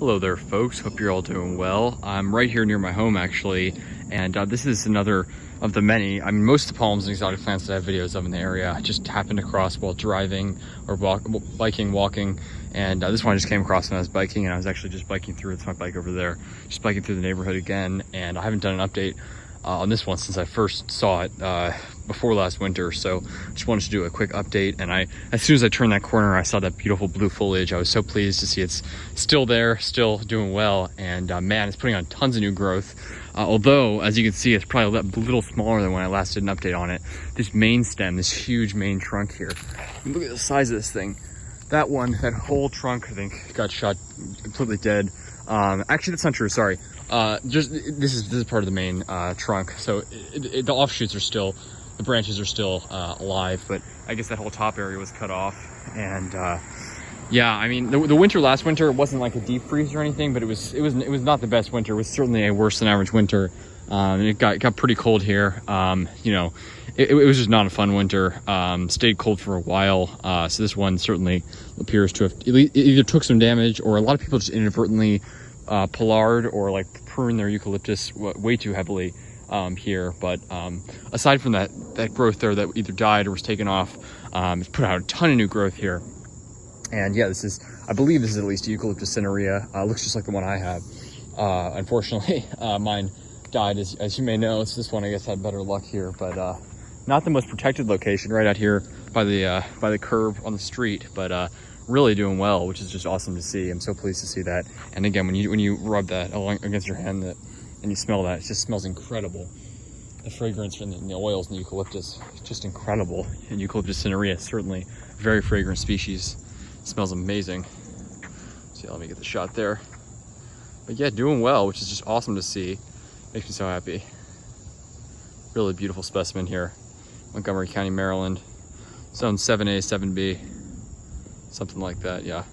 Hello there folks, hope you're all doing well. I'm right here near my home actually, and this is another of the many, most of the palms and exotic plants that I have videos of in the area I just happened across while driving or biking, walking, and this one I just came across when I was biking, and I was actually just biking through, it's my bike over there, just biking through the neighborhood again, and I haven't done an update on this one since I first saw it before last winter, so just wanted to do a quick update. And as soon as I turned that corner, I saw that beautiful blue foliage. I was so pleased to see it's still there, still doing well, and man, it's putting on tons of new growth. Although, as you can see, it's probably a little smaller than when I last did an update on it. This main stem, this huge main trunk here, look at the size of this thing. That whole trunk, I think, got shot completely dead. Actually, that's not true, sorry. This is part of the main trunk, so the offshoots are still, the branches are still alive, but I guess that whole top area was cut off. And yeah, I mean, the winter last winter, it wasn't like a deep freeze or anything, but it was not the best winter. It was certainly a worse than average winter. And it got pretty cold here. You know, it was just not a fun winter. Stayed cold for a while, so this one certainly appears to have either took some damage, or a lot of people just inadvertently pollard or like prune their eucalyptus way too heavily here. But aside from that growth there that either died or was taken off, it's put out a ton of new growth here. And yeah, I believe this is at least Eucalyptus cinerea. Looks just like the one I have. Unfortunately, mine died, as you may know. So this one I guess had better luck here, but not the most protected location, right out here by the curb on the street, but really doing well, which is just awesome to see. I'm so pleased to see that. And again, when you rub that against your hand and you smell that, it just smells incredible. The fragrance from the oils in the eucalyptus is just incredible. And Eucalyptus cinerea is certainly a very fragrant species. It smells amazing. See, let me get the shot there. But yeah, doing well, which is just awesome to see. Makes me so happy. Really beautiful specimen here. Montgomery County, Maryland. Zone 7A, 7B. Something like that, yeah.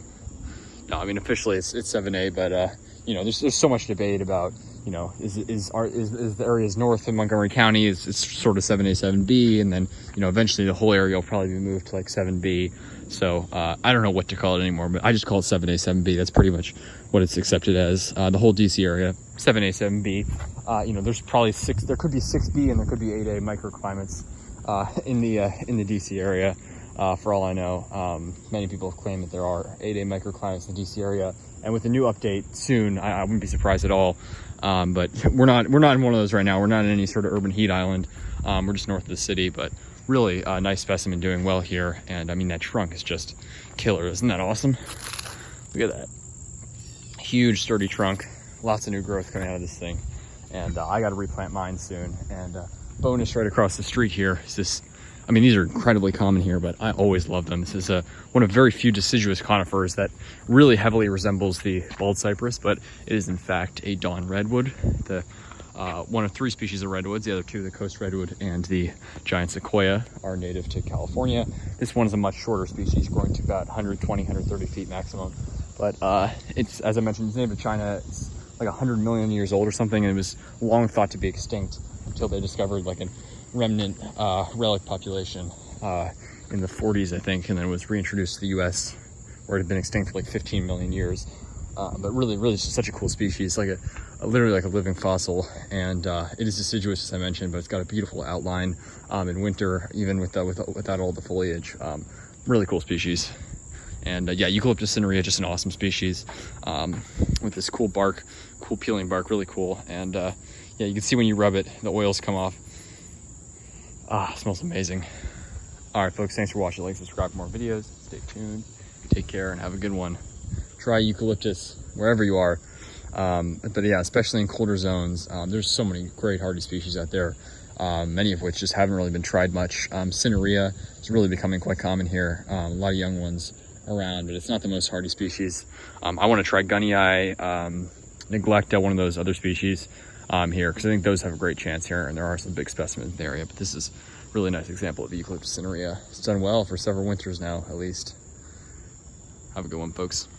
No, I mean, officially it's 7A, but you know, there's so much debate about, you know, is the areas north of Montgomery County, it's sort of 7A, 7B, and then, you know, eventually the whole area will probably be moved to like 7B. So I don't know what to call it anymore, but I just call it 7A, 7B. That's pretty much what it's accepted as. The whole DC area, 7A, 7B. You know, there's probably there could be 6B and there could be 8A microclimates in the DC area. For all I know, many people have claimed that there are 8A microclimates in the DC area, and with the new update soon, I wouldn't be surprised at all. But we're not in one of those right now. We're not in any sort of urban heat island. We're just north of the city, but really a nice specimen, doing well here. And I mean, that trunk is just killer. Isn't that awesome? Look at that huge sturdy trunk. Lots of new growth coming out of this thing, and I got to replant mine soon. And bonus right across the street here is this. I mean, these are incredibly common here, but I always love them. This is one of very few deciduous conifers that really heavily resembles the bald cypress, but it is in fact a dawn redwood. One of 3 species of redwoods. The other 2, the coast redwood and the giant sequoia, are native to California. This one is a much shorter species, growing to about 120, 130 feet maximum. But it's, as I mentioned, it's native to China. It's like 100 million years old or something, and it was long thought to be extinct until they discovered like a remnant relic population in the 40s, I think, and then it was reintroduced to the US, where it had been extinct for like 15 million years. But really just such a cool species, like literally like a living fossil. And it is deciduous, as I mentioned, but it's got a beautiful outline in winter, even without all the foliage. Really cool species. And yeah, Eucalyptus cinerea, just an awesome species with this cool bark, cool peeling bark, really cool. And yeah, you can see when you rub it, the oils come off. It smells amazing. All right, folks, thanks for watching. Like, subscribe for more videos. Stay tuned. Take care and have a good one. Try eucalyptus wherever you are. But yeah, especially in colder zones, there's so many great hardy species out there, many of which just haven't really been tried much. Cinerea is really becoming quite common here. A lot of young ones around, but it's not the most hardy species. I want to try gunnii, neglecta, one of those other species here, because I think those have a great chance here, and there are some big specimens in the area. But this is a really nice example of Eucalyptus cinerea. It's done well for several winters now, at least. Have a good one, folks.